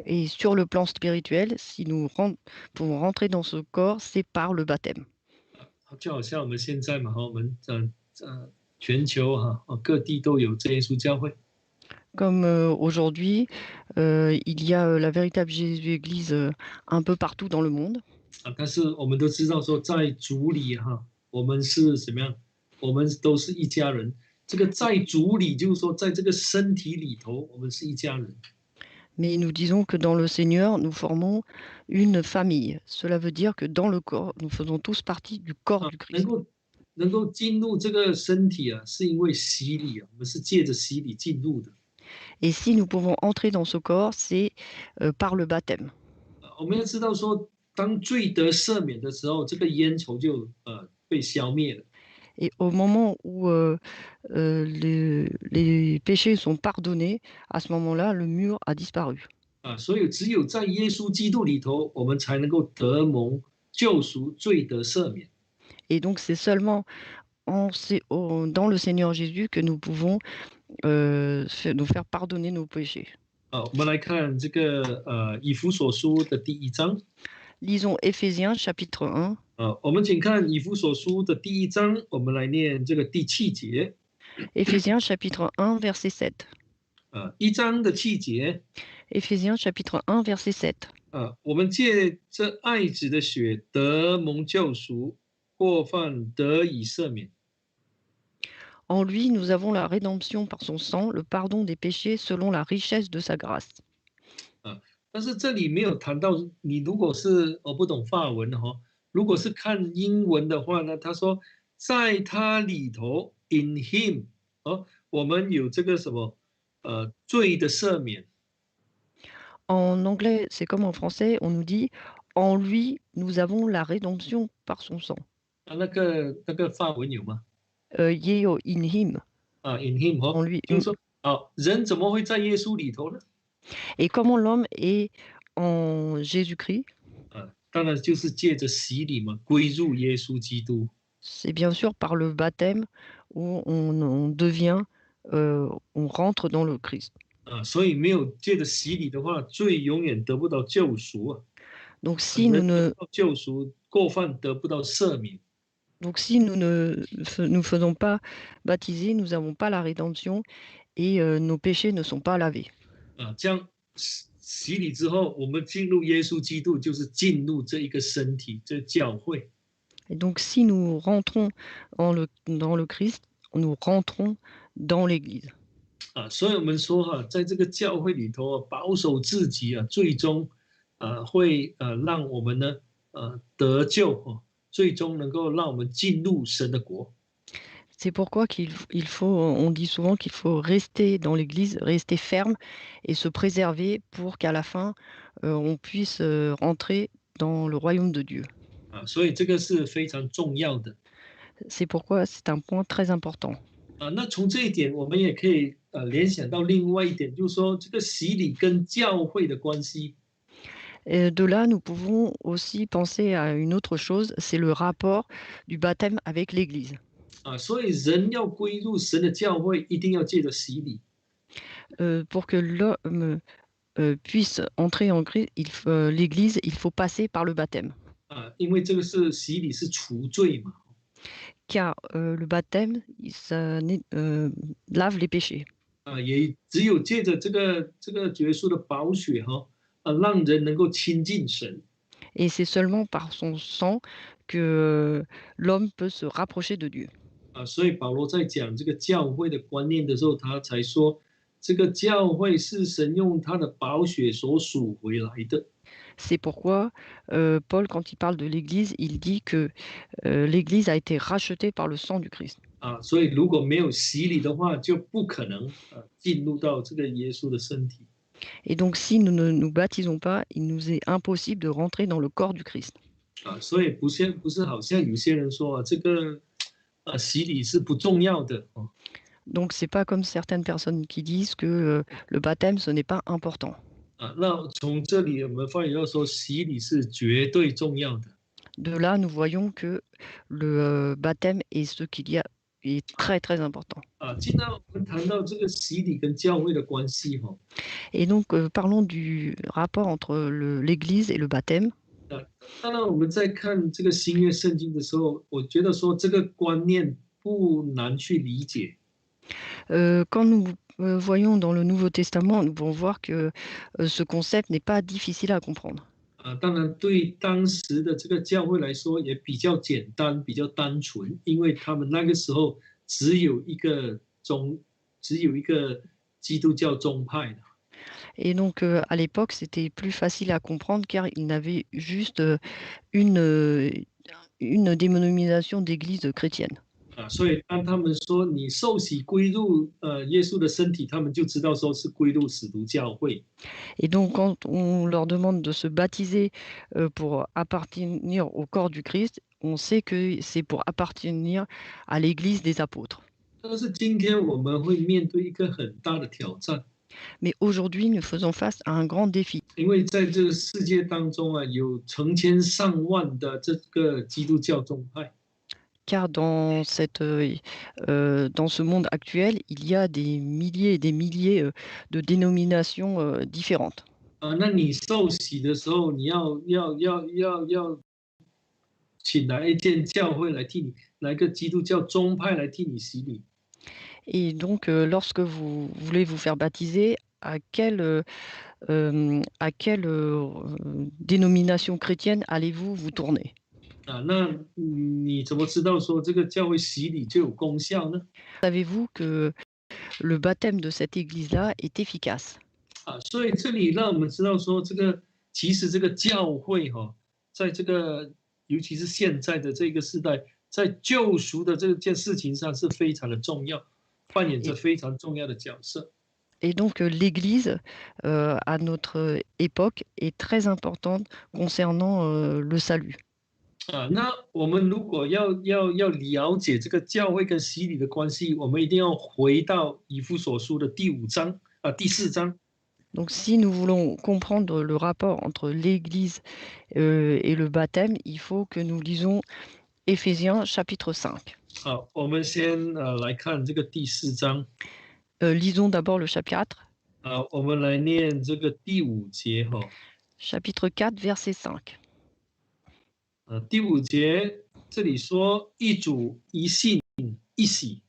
S2: Et sur le plan spirituel, si nous pouvons rentrer dans ce corps, c'est par le baptême.
S1: 就好像我们现在嘛，我们全球各地都有真耶稣教会。
S2: Comme aujourd'hui, il y a la véritable Jésus-Église un peu partout dans le monde.
S1: 但是我们都知道说，在主里我们是怎么样？我们都是一家人。这个在主里，就是说，在这个身体里头，我们是一家人。
S2: Mais nous disons que dans le Seigneur, nous formons une famille. Cela veut dire que dans le corps, nous faisons tous partie du corps du Christ.
S1: 能够进入这个身体是因为洗礼我们是借着洗礼进入的。
S2: Et si nous pouvons entrer dans ce corps, c'est par le baptême.
S1: 我们要知道说，当罪得赦免的时候，这个冤仇就被消灭了。
S2: Et au moment où les péchés sont pardonnés, à ce moment-là, le mur a disparu.
S1: 所以只有在耶稣基督里头，我们才能够得蒙救赎，罪得赦免。
S2: Et donc, c'est seulement dans le Seigneur Jésus que nous pouvons nous faire pardonner nos péchés.
S1: 我们来看这个以弗所书的第1章。
S2: Lisons Éphésiens chapitre 1.
S1: 我们请看以弗所书的第1章，我们来念这个第7节。
S2: Éphésiens chapitre 1 verset 7.
S1: 1章的7节。
S2: Éphésiens chapitre 1 verset 7.
S1: 我们借这爱子的血得蒙救赎，过犯得以赦免。
S2: En lui, nous avons la rédemption par son sang, le pardon des péchés selon la richesse de sa grâce.
S1: 但是这里没有谈到，你如果是我不懂法文如果是看英文的话呢，他说在他里头 in him 我们有这个什么罪的赦免。
S2: En anglais, c'est comme en français, on nous dit en lui, nous avons la rédemption par son sang.
S1: 那个法文有吗？
S2: Yeo in him.
S1: in him
S2: En lui.
S1: 就是说人怎么会在耶稣里头呢？
S2: Et comment l'homme est en Jésus-Christ?
S1: 当然就是借着洗礼嘛，归入耶稣基督。
S2: C'est bien sûr par le baptême où on devient, on rentre dans le Christ.
S1: 所以没有借着洗礼的话，罪永远得不到救赎
S2: Donc si nous ne
S1: 救赎，过犯得不到赦免。
S2: Donc si nous ne nous faisons pas baptiser, nous n'avons pas la rédemption et nos péchés ne sont pas lavés.
S1: 这样洗礼之后，我们进入耶稣基督，就是进入这一个身体，这教会。
S2: Et donc si nous rentrons dans le Christ, nous rentrons dans l'Église.
S1: 所以我们说在这个教会里头保守自己最终会让我们呢得救最终能够让我们进入神的国。
S2: C'est pourquoi on dit souvent qu'il faut rester dans l'Église, rester ferme et se préserver pour qu'à la fin, on puisse rentrer dans le royaume de Dieu.
S1: 所以这个是非常重要的。
S2: C'est pourquoi c'est un point très important.
S1: 那从这一点，我们也可以联想到另外一点，就是说这个洗礼跟教会的关系。
S2: De là, nous pouvons aussi penser à une autre chose, c'est le rapport du baptême avec l'Église.
S1: 所以人要归入神的教会，一定要借着洗礼。
S2: Pour que l'homme puisse entrer en Christ, l'Église, il faut passer par le baptême.
S1: 因为这个是洗礼是除罪嘛。
S2: Car le baptême, ça lave les péchés.
S1: 也只有借着这个耶稣的宝血让人能够亲近神。
S2: Et c'est seulement par son sang que l'homme peut se rapprocher de Dieu.
S1: 所以保罗在讲这个教会的观念的时候，他才说，这个教会是神用他的宝血所赎回来的。
S2: C'est pourquoi Paul, quand il parle de l'Église, il dit que l'Église a été rachetée par le sang du Christ.
S1: 所以如果没有洗礼的话，就不可能进入到这个耶稣的身体。
S2: Et donc, si nous ne nous baptisons pas, il nous est impossible de rentrer dans le corps du Christ.
S1: 所以不是好像有些人说这个洗礼是不重要的。
S2: Donc, c'est pas comme certaines personnes qui disent que le baptême, ce n'est pas important.
S1: 那从这里我们发现到说，洗礼是绝对重要的。
S2: De là, nous voyons que le baptême est ce qu'il y a est très très important.
S1: 既然我们谈到这个洗礼跟教会的关系
S2: Et donc, parlons du rapport entre l'Église et le baptême.
S1: 当然我们在看这个新约圣经的时候，我觉得说这个观念不难去理解。
S2: Quand nous voyons dans le Nouveau Testament, nous pouvons voir que ce concept n'est pas difficile à comprendre.
S1: 当然对当时的这个教会来说也比较简单，比较单纯，因为他们那个时候只有一个基督教宗派的。
S2: Et donc, à l'époque, c'était plus facile à comprendre car ils n'avaient juste une dénomination d'église chrétienne.
S1: 所以当他们说你受洗归入耶稣的身体，他们就知道说是归入使徒教会。
S2: Et donc, quand on leur demande de se baptiser pour appartenir au corps du Christ, on sait que c'est pour appartenir à l'église des apôtres.
S1: 但是今天我们会面对一个很大的挑战。
S2: Mais aujourd'hui, nous faisons face à un grand défi.
S1: 因为在这个世界当中有成千上万的这个基督教宗派。
S2: Car dans ce monde actuel, il y a des milliers et des milliers de dénominations différentes.
S1: 那你受洗的时候，你要请来一间教会来替你，来个基督教宗派来替你洗礼。
S2: Et donc, lorsque vous voulez vous faire baptiser, à quelle dénomination chrétienne allez-vous vous tourner?
S1: 那你怎么知道说这个教会洗礼就有功效呢？
S2: Savez-vous que le baptême de cette église-là est efficace?
S1: 所以这里让我们知道说，其实这个教会在这个尤其是现在的这个时代，在救赎的这件事情上是非常的重要，扮演着非常重要的角色。
S2: Et donc, l'Église, à notre époque, est très importante concernant le salut.
S1: 那我们如果要了解这个教会跟洗礼的关系，我们一定要回到以弗所书的第4章。
S2: Donc, si nous voulons comprendre le rapport entre l'Église et le baptême, il faut que nous lisons Éphésiens chapitre 5.
S1: 好，我们先来看这个第4章。
S2: Lisons d'abord le chapitre 4.
S1: 我们来念这个第5节
S2: Chapitre 4, verset 5.
S1: 第5节这里说一主一信一洗。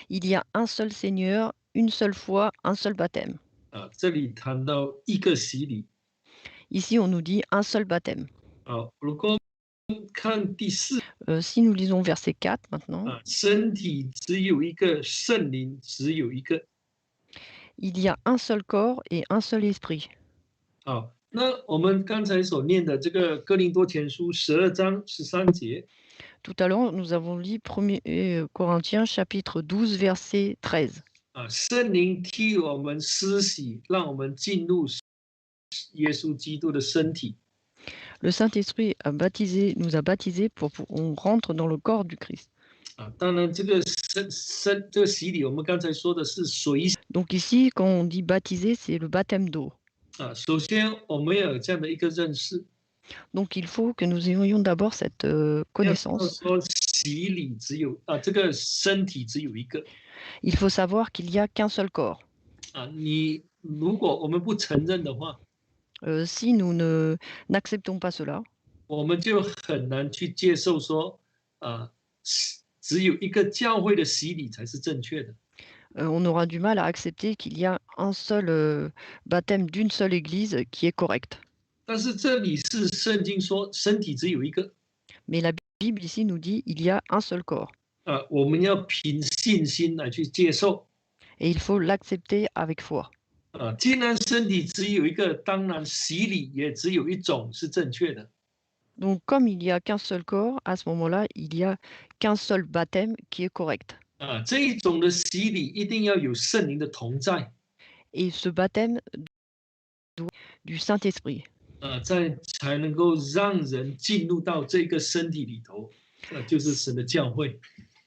S2: Il y a un seul Seigneur, une seule foi, un seul baptême.
S1: 这里谈到一个洗礼。
S2: Ici, on nous dit un seul baptême.
S1: 如果看第4，
S2: si nous lisons verset 4 maintenant.
S1: 身体只有一个，圣灵只有一个。
S2: Il y a un seul corps et un seul esprit.
S1: 那我们刚才所念的这个哥林多前书12章13节。
S2: Tout à l'heure, nous avons lu 1 Corinthiens chapitre 12, verset 13.
S1: 圣灵替我们施洗，让我们进入耶稣基督的身体。
S2: Le Saint-Esprit nous a baptisés pour qu'on rentre dans le corps du Christ.
S1: 当然，这个洗礼，我们刚才说的是水洗。
S2: Donc ici, quand on dit baptiser, c'est le baptême d'eau.
S1: 首先我们要有这样的一个认识。
S2: Donc il faut que nous ayons d'abord cette connaissance.
S1: 说洗礼只有这个身体只有一个。
S2: Il faut savoir qu'il n'y a qu'un seul corps.
S1: 如果我们不承认的话，
S2: si nous n'acceptons pas cela,
S1: 我们就很难去接受说只有一个教会的洗礼才是正确的。
S2: on aura du mal à accepter qu'il y a un seul baptême d'une seule Église qui est correct.
S1: 但是这里是圣经说身体只有一个
S2: Mais la Bible ici nous dit il y a un seul corps
S1: 我们要凭信心来去接受
S2: et il faut l'accepter avec foi.
S1: 既然身体只有一个，当然洗礼也只有一种是正确的
S2: Donc comme il n'y a qu'un seul corps, à ce moment-là, il n'y a qu'un seul baptême qui est correct.
S1: 这一种的洗礼一定要有圣灵的同在
S2: Et ce baptême du Saint-Esprit.
S1: 才能够让人进入到这个身体里头，就是神的教会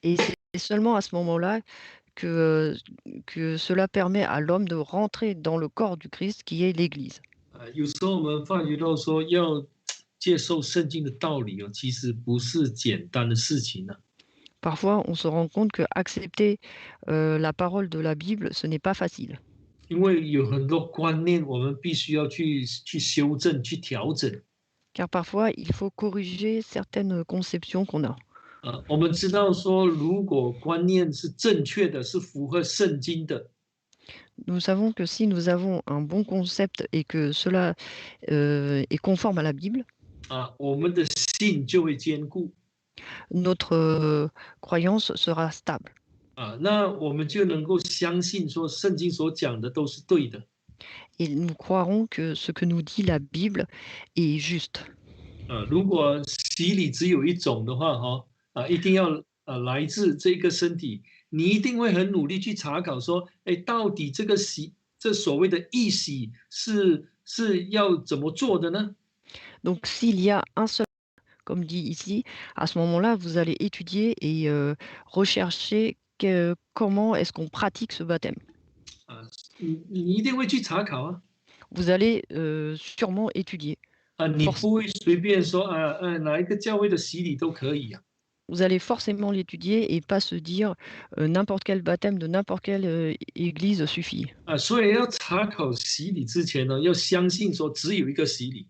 S2: Et c'est seulement à ce moment-là que cela permet à l'homme de rentrer dans le corps du Christ qui est l'Église.
S1: 有时候我们发觉到说要接受圣经的道理其实不是简单的事情呢。
S2: Parfois, on se rend compte que accepter la parole de la Bible, ce n'est pas facile.
S1: 因为有很多观念我们必须要去修正、去调整。
S2: Car parfois, il faut corriger certaines conceptions qu'on a.
S1: 我们知道说，如果观念是正确的，是符合圣经的，
S2: Nous savons que si nous avons un bon concept et que cela est conforme à la Bible,
S1: 我们的信就会坚固。
S2: notre croyance sera stable.
S1: 那我们就能够相信说，圣经所讲的都是对的。
S2: Et nous croirons que ce que nous dit la Bible est juste.
S1: 如果洗礼只有一种的话，一定要来自这个身体，你一定会很努力去查考说，到底这个这所谓的义洗是要怎么做的呢？
S2: Donc s'il y a un seul, comme dit ici, à ce moment-là, vous allez étudier et rechercher comment est-ce qu'on pratique ce baptême.
S1: 你一定会去查考啊。
S2: Vous allez sûrement étudier.
S1: 你不会随便说哪一个教会的洗礼都可以啊。
S2: Vous allez forcément l'étudier et pas se dire n'importe quel baptême de n'importe quelle église suffit.
S1: 所以要查考洗礼之前呢，要相信说只有一个洗礼。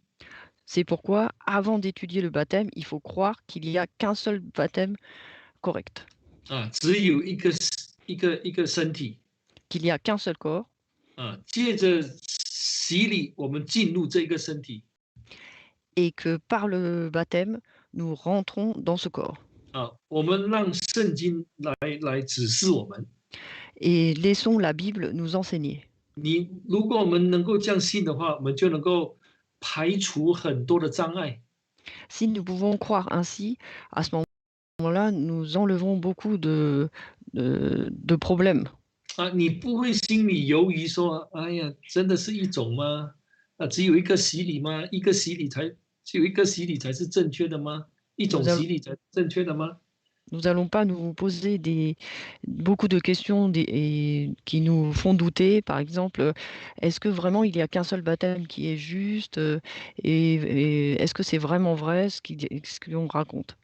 S2: C'est pourquoi, avant d'étudier le baptême, il faut croire qu'il n'y a qu'un seul baptême correct.
S1: 只有一个身体。
S2: Qu'il n'y a qu'un seul corps.
S1: 借着洗礼，我们进入这个身体。
S2: Et que par le baptême, nous rentrons dans ce corps.
S1: 我们让圣经来指示我们。
S2: Et laissons la Bible nous enseigner.
S1: 如果我们能够这样信的话，我们就能够排除很多的障碍。
S2: Si nous pouvons croire ainsi, à ce moment-là, nous enlevons beaucoup de problèmes.
S1: 你不会心里犹豫说，哎呀，真的是一种吗？只有一个洗礼吗？只有一个洗礼才是正确的吗？一种洗礼才是正确的吗？
S2: Nous n'allons pas nous poser beaucoup de questions qui nous font douter. Par exemple, est-ce que vraiment il n'y a qu'un seul baptême qui est juste et est-ce que c'est vraiment vrai ce qu'on raconte?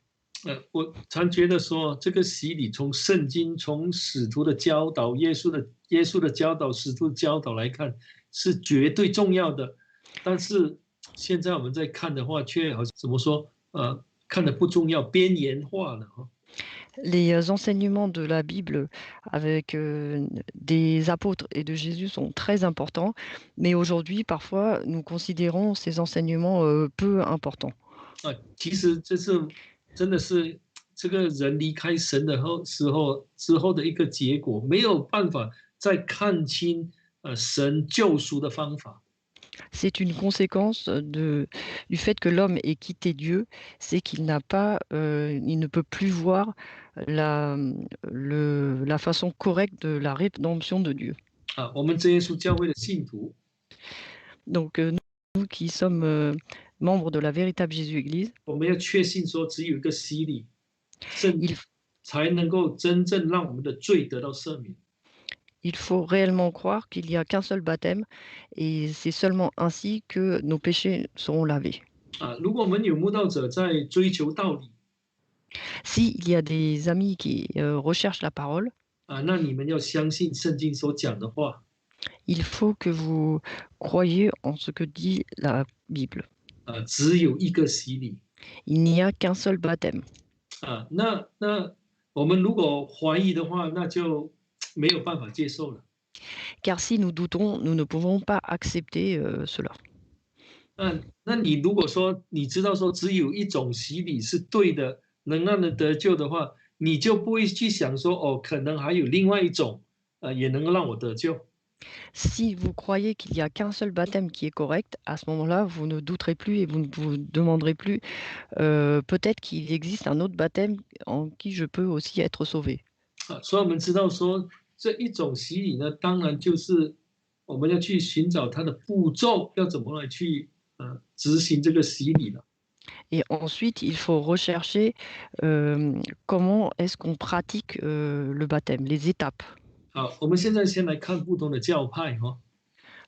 S1: 我常觉得说，这个洗礼从圣经、从使徒的教导、耶稣的教导、使徒的教导来看，是绝对重要的。但是现在我们在看的话，却好像怎么说？看的不重要，边缘化了。
S2: Les enseignements de la Bible avec des apôtres et de Jésus sont très importants, mais aujourd'hui, parfois, nous considérons ces enseignements peu importants.
S1: 其实这是真的是这个人离开神的之后的一个结果，没有办法再看清神救赎的方法。
S2: C'est une conséquence du fait que l'homme ait quitté Dieu, c'est qu'il il ne peut plus voir la façon correcte de la rédemption de Dieu.
S1: 我们真耶稣教会的信徒，
S2: Donc nous qui sommes membres de la véritable Jésus-Église,
S1: 我们要确信说只有一个洗礼，才能够真正让我们的罪得到赦免。
S2: il faut réellement croire qu'il n'y a qu'un seul baptême et c'est seulement ainsi que nos péchés seront lavés.
S1: 如果我们有慕道者在追求道理，
S2: S'il y a des amis qui recherchent la parole,
S1: 那你们要相信圣经所讲的话。
S2: il faut que vous croyiez en ce que dit la Bible.
S1: 只有一个洗礼。
S2: Il n'y a qu'un seul baptême.
S1: 那我们如果怀疑的话，那就没有办法接受了。
S2: Car si nous doutons, nous ne pouvons pas accepter cela.
S1: 那你如果说你知道说只有一种洗礼是对的，能让人得救的话，你就不会去想说哦，可能还有另外一种，也能够让我得救。
S2: Si vous croyez qu'il n'y a qu'un seul baptême qui est correct, à ce moment-là, vous ne douterez plus et vous ne vous demanderez plus peut-être qu'il existe un autre baptême en qui je peux aussi être sauvé.
S1: 所以我们知道说这一种洗礼呢，当然就是我们要去寻找它的步骤，要怎么来去执行这个洗礼了。
S2: Et ensuite, il faut rechercher comment est-ce qu'on pratique le baptême, les étapes.
S1: 好，我们现在先来看不同的教派哈。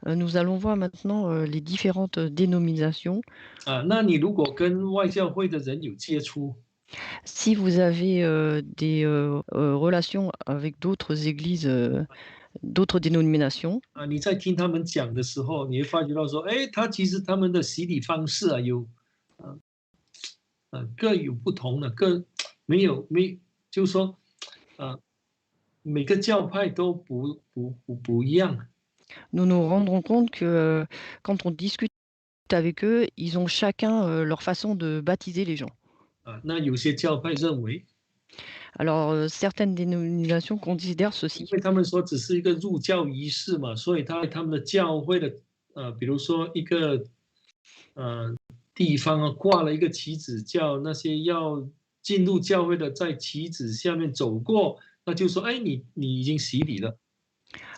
S2: Nous allons voir maintenant les différentes dénominations.
S1: 那你如果跟外教会的人有接触，
S2: Si vous avez des relations avec d'autres églises, d'autres dénominations,
S1: 你在听他们讲的时候，你会发觉到说，哎，其实他们的洗礼方式有各有不同的，没就是说每个教派都不一样。
S2: nous nous rendrons compte que quand on discute avec eux, ils ont chacun leur façon de baptiser les gens.
S1: 那有些教派认为，
S2: Alors, certaines dénominations considèrent
S1: 因
S2: ceci.
S1: 为他们说只是一个入教仪式嘛，所以他们的教会的比如说一个地方挂了一个旗子，叫那些要进入教会的在旗子下面走过，那就说，哎，你已经洗礼了。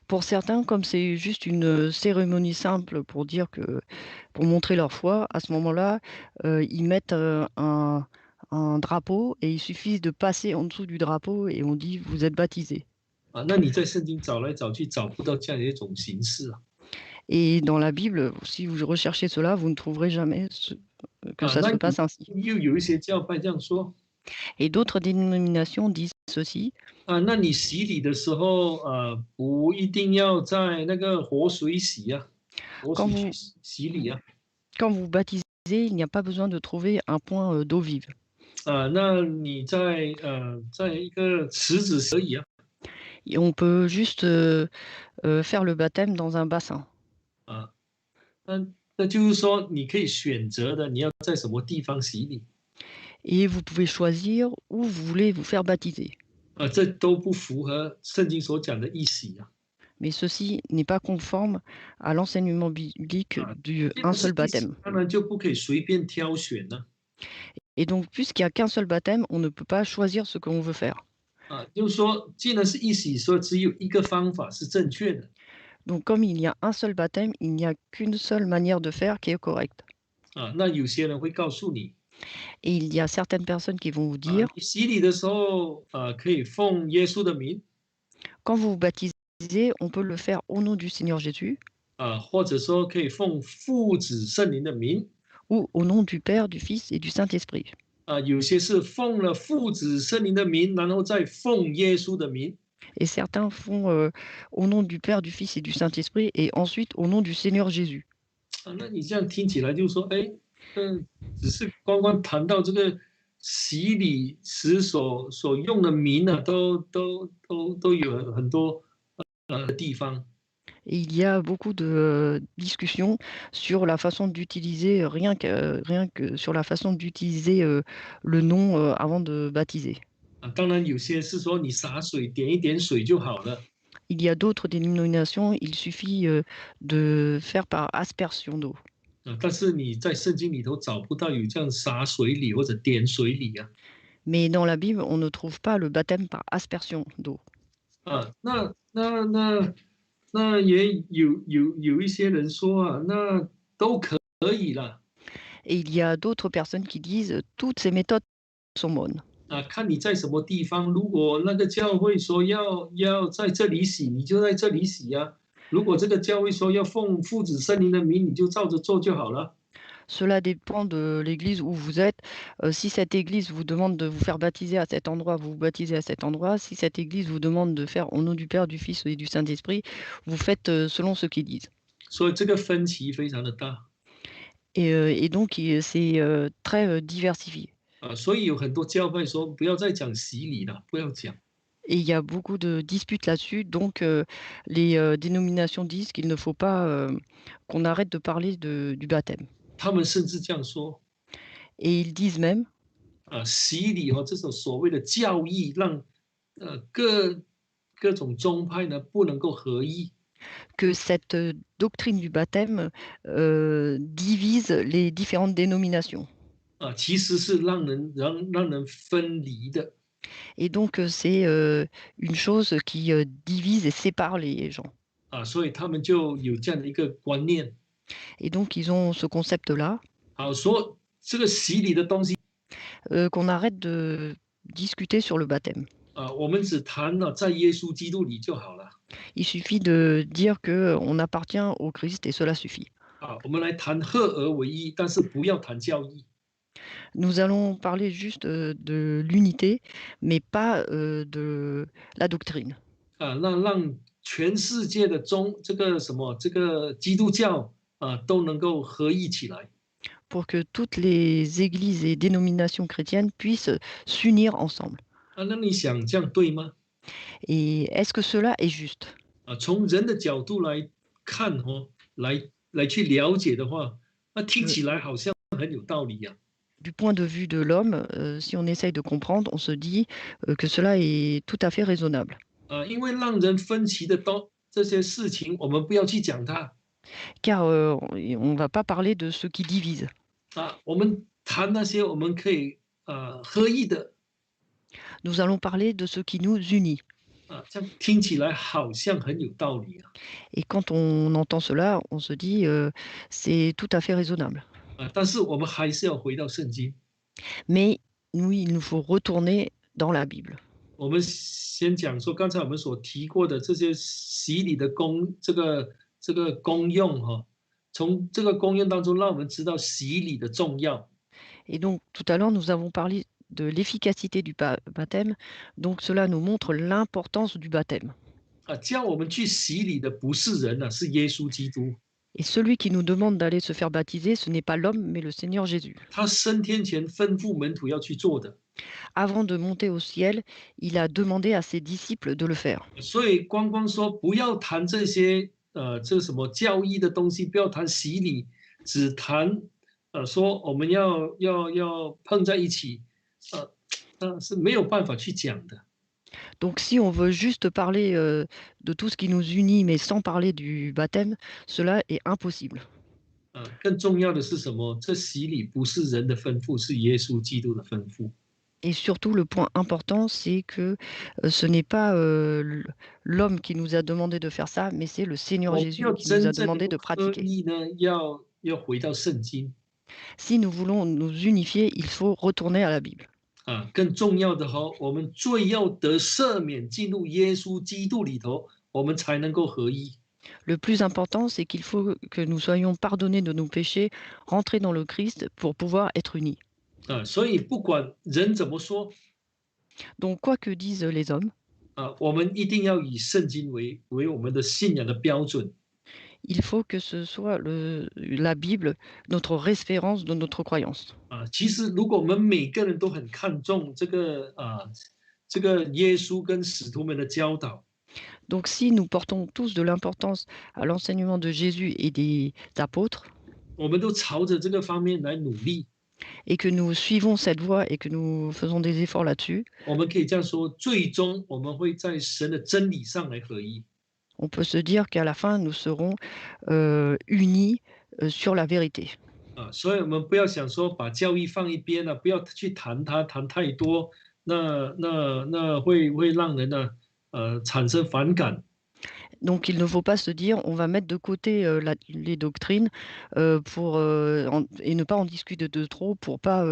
S2: Pour certains, comme c'est juste une cérémonie simple pour dire que, pour montrer leur foi, à ce moment-là, ils mettent un drapeau et il suffit de passer en dessous du drapeau et on dit vous êtes baptisé.
S1: 那你在圣经找来找去找不到这样的一种形式啊。
S2: Et dans la Bible, si vous recherchez cela, vous ne trouverez jamais que ça
S1: 那
S2: se passe ainsi.
S1: 又有一些教派这样说，
S2: Et d'autres dénominations disent ceci.
S1: 那你洗礼的时候不一定要在那个活水洗啊，活水去洗礼啊。
S2: Quand vous baptisez, il n'y a pas besoin de trouver un point d'eau vive.
S1: 那你在一个池子可以啊。
S2: Et on peut juste faire le baptême dans un bassin.
S1: 那就是说你可以选择的，你要在什么地方洗礼。
S2: Et vous pouvez choisir où vous voulez vous faire baptiser.
S1: 这都不符合圣经所讲的义洗啊。
S2: Mais ceci n'est pas conforme à l'enseignement biblique d'un seul baptême.
S1: 当然就不可以随便挑选了。
S2: Et donc, puisqu'il n'y a qu'un seul baptême, on ne peut pas choisir ce qu'on veut faire.
S1: 就是说，既然是义洗，说只有一个方法是正确的。
S2: Donc, comme il y a un seul baptême, il n'y a qu'une seule manière de faire qui est correcte.
S1: 那有些人会告诉你，
S2: Et il y a certaines personnes qui vont vous dire,
S1: 你洗礼的时候可以奉耶稣的名，
S2: quand vous vous baptisez, on peut le faire au nom du Seigneur Jésus
S1: 或者说可以奉父子圣灵的名，
S2: ou au nom du Père, du Fils et du Saint-Esprit.
S1: 有些是奉了父子圣灵的名，然后再奉耶稣的名。
S2: Et certains font au nom du Père, du Fils et du Saint-Esprit et ensuite au nom du Seigneur Jésus.
S1: 那你这样听起来就是说，哎，只是光光谈到这个洗礼时所用的名啊，都有很多地方。
S2: Et il y a beaucoup de discussions sur la façon d'utiliser, rien que sur la façon d'utiliser le nom avant de baptiser.
S1: 当然有些是说你洒水点一点水就好了。
S2: Il y a d'autres dénominations, il suffit de faire par aspersion d'eau.
S1: 但是你在圣经里头找不到有这样洒水礼或者点水礼啊。
S2: Mais dans la Bible, on ne trouve pas le baptême par aspersion d'eau.
S1: 那也有一些人说那都可以了。
S2: Et il y a d'autres personnes qui disent toutes ces méthodes sont bonnes.
S1: 看你在什么地方，如果那个教会说要在这里洗，你就在这里洗啊。如果这个教会说要奉父子圣灵的名，你就照着做就好了。
S2: Cela dépend de l'église où vous êtes. Si cette église vous demande de vous faire baptiser à cet endroit, vous vous baptisez à cet endroit. Si cette église vous demande de faire au nom du Père, du Fils et du Saint-Esprit, vous faites selon ce qu'ils disent.
S1: 所以这个分歧非常的大。
S2: Et donc, c'est très diversifié.
S1: 所以有很多教会说不要再讲洗礼了，不要讲。
S2: Et il y a beaucoup de disputes là-dessus. Donc, les dénominations disent qu'il ne faut pas qu'on arrête de parler du baptême.
S1: 他们甚至这样说
S2: Et ils disent même
S1: 洗礼这种所谓的教义，让各种宗派呢不能够合一
S2: que cette doctrine du baptême divise les différentes dénominations.
S1: 其实是让人分离的
S2: Et donc, c'est une chose qui divise et sépare les gens.
S1: 所以他们就有这样的一个观念
S2: Et donc, ils ont ce concept-là,
S1: 说这个洗礼的东西
S2: qu'on arrête de discuter sur le baptême.
S1: 我们只谈了在耶稣基督里就好了
S2: Il suffit de dire qu'on appartient au Christ et cela suffit.
S1: 我们来谈合而为一，但是不要谈教义
S2: Nous allons parler juste de l'unité, mais pas de la doctrine.
S1: 让全世界的这个基督教都能够合一起来
S2: Pour que toutes les églises et dénominations chrétiennes puissent s'unir ensemble.
S1: 那你想这样对吗？
S2: Et est-ce que cela est juste?
S1: 从人的角度来看来去了解的话，那听起来好像很有道理呀、
S2: Du point de vue de l'homme, si on essaye de comprendre, on se dit que cela est tout à fait raisonnable.
S1: 因为让人分歧的这些事情，我们不要去讲它
S2: Car on ne va pas parler de ce qui divise.
S1: 我们谈那些我们可以合意的
S2: Nous allons parler de ce qui nous unit.
S1: 这样听起来好像很有道理
S2: Et quand on entend cela, on se dit c'est tout à fait raisonnable.
S1: 但是我们还是要回到圣经。
S2: Mais il nous faut retourner dans la Bible.
S1: 我们先讲说，刚才我们所提过的这些洗礼的这个功用从这个功用当中，让我们知道洗礼的重要。
S2: Et donc tout à l'heure, nous avons parlé de l'efficacité du baptême. Donc cela nous montre l'importance du baptême.
S1: 叫我们去洗礼的不是人是耶稣基督。
S2: Et celui qui nous demande d'aller se faire baptiser, ce n'est pas l'homme, mais le Seigneur Jésus.
S1: 他升天前吩咐门徒要去做的。
S2: Avant de monter au ciel, il a demandé à ses disciples de le faire.
S1: 所以光说不要谈这些这什么教义的东西，不要谈洗礼，只谈说我们要碰在一起，那是没有办法去讲的。
S2: Donc si on veut juste parler de tout ce qui nous unit, mais sans parler du baptême, cela est impossible.
S1: 更重要的是什么？这洗礼不是人的吩咐，是耶稣基督的吩咐。
S2: Et surtout, le point important, c'est que ce n'est pas l'homme qui nous a demandé de faire ça, mais c'est le Seigneur
S1: 我们
S2: Jésus
S1: 要
S2: qui nous a
S1: 真正
S2: demandé de
S1: 合
S2: pratiquer.
S1: 一呢，要回到圣经
S2: Si nous voulons nous unifier, il faut retourner à la Bible.
S1: 更重要的我们罪要得赦免，进入耶稣基督里头，我们才能够合一。
S2: Le plus important, c'est qu'il faut que nous soyons pardonnés de nos péchés, rentrer dans le Christ pour pouvoir être unis.
S1: 所以不管人怎么说
S2: Donc, quoi que disent les hommes,
S1: 我们一定要以圣经为我们的信仰的标准。
S2: il faut que ce soit la Bible, notre référence de notre croyance.
S1: 其实如果我们每个人都很看重这个耶稣跟使徒们的教导，
S2: Donc si nous portons tous de l'importance à l'enseignement de Jésus et des apôtres,
S1: 我们都朝着这个方面来努力，
S2: et que nous suivons cette voie et que nous faisons des efforts là-dessus,
S1: 我们可以这样说，最终我们会在神的真理上来合一。
S2: on peut se dire qu'à la fin, nous serons unis sur la vérité.
S1: 所以我们不要想说把教义放一边了，不要去谈它，谈太多，那会让人呢产生反感。
S2: Donc il ne faut pas se dire on va mettre de côté les doctrines et ne pas en discuter de trop pour pas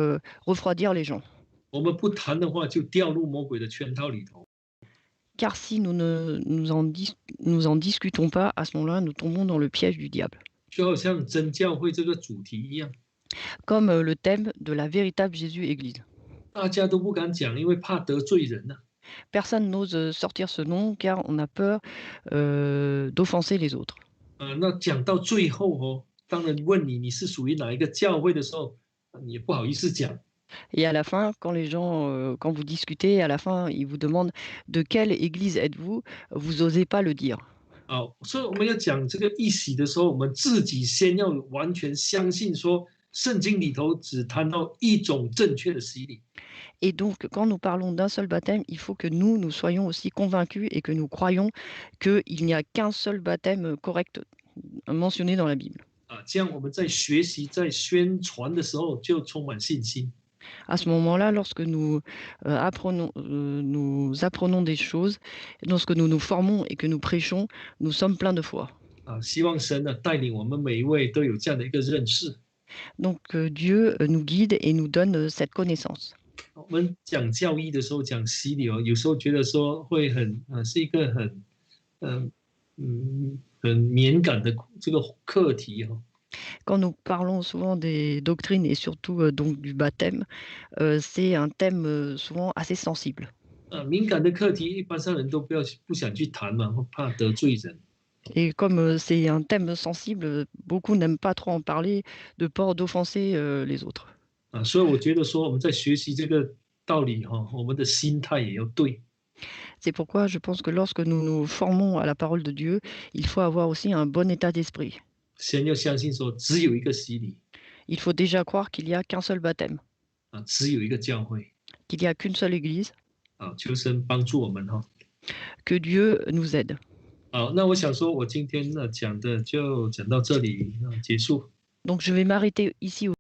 S2: refroidir les gens.
S1: 我们不谈的话，就掉入魔鬼的圈套里头。
S2: Car si nous en discutons pas, à ce moment-là, nous tombons dans le piège du diable.
S1: 就好像真教会这个主题一样，
S2: Comme le thème de la véritable Jésus-Église.
S1: 大家都不敢讲，因为怕得罪人啊。
S2: Personne n'ose sortir ce nom car on a peur d'offenser les autres.
S1: 那讲到最后当人问你是属于哪一个教会的时候，你也不好意思讲。
S2: Et à la fin, quand les gens, quand vous discutez, à la fin, ils vous demandent: «De quelle église êtes-vous?» vous osez pas le dire.
S1: 好，所以我们要讲这个一喜的时候，我们自己先要完全相信说，圣经里头只谈到一种正确的洗礼。
S2: Et donc quand nous parlons d'un seul baptême, il faut que nous soyons aussi convaincus et que nous croyons qu'il n'y a qu'un seul baptême, correct, mentionné dans la Bible.
S1: 这样我们在学习、在宣传的时候就充满信心。
S2: À ce moment-là, lorsque nous apprenons des choses, lorsque nous nous formons et que nous prêchons, nous sommes pleins de foi.
S1: 希望神呢带领我们每一位都有这样的一个认识。
S2: Donc Dieu, nous guide et nous donne, cette connaissance.
S1: 我们讲教义的时候，讲洗礼有时候觉得说会是一个很敏感的这个课题哈。
S2: Quand nous parlons souvent des doctrines et surtout, donc du baptême, c'est un thème, souvent assez sensible.
S1: 敏感的课题，一般上人都不想去谈嘛，怕得罪人。
S2: Et comme, c'est un thème sensible, beaucoup n'aiment pas trop en parler de peur d'offenser, les autres.
S1: 所以我觉得说我们在学习这个道理哈，我们的心态也要对。
S2: C'est pourquoi je pense que lorsque nous nous formons à la parole de Dieu, il faut avoir aussi un bon état d'esprit.
S1: 先要相信说只有一个洗礼
S2: Il faut déjà croire qu'il n'y a qu'un seul baptême,
S1: 只有一个教会
S2: qu'il n'y a qu'une seule église,
S1: 求神帮助我们哈。
S2: que Dieu nous aide.
S1: 好，那我想说，我今天呢讲的就讲到这里结束。
S2: Donc je vais m'arrêter ici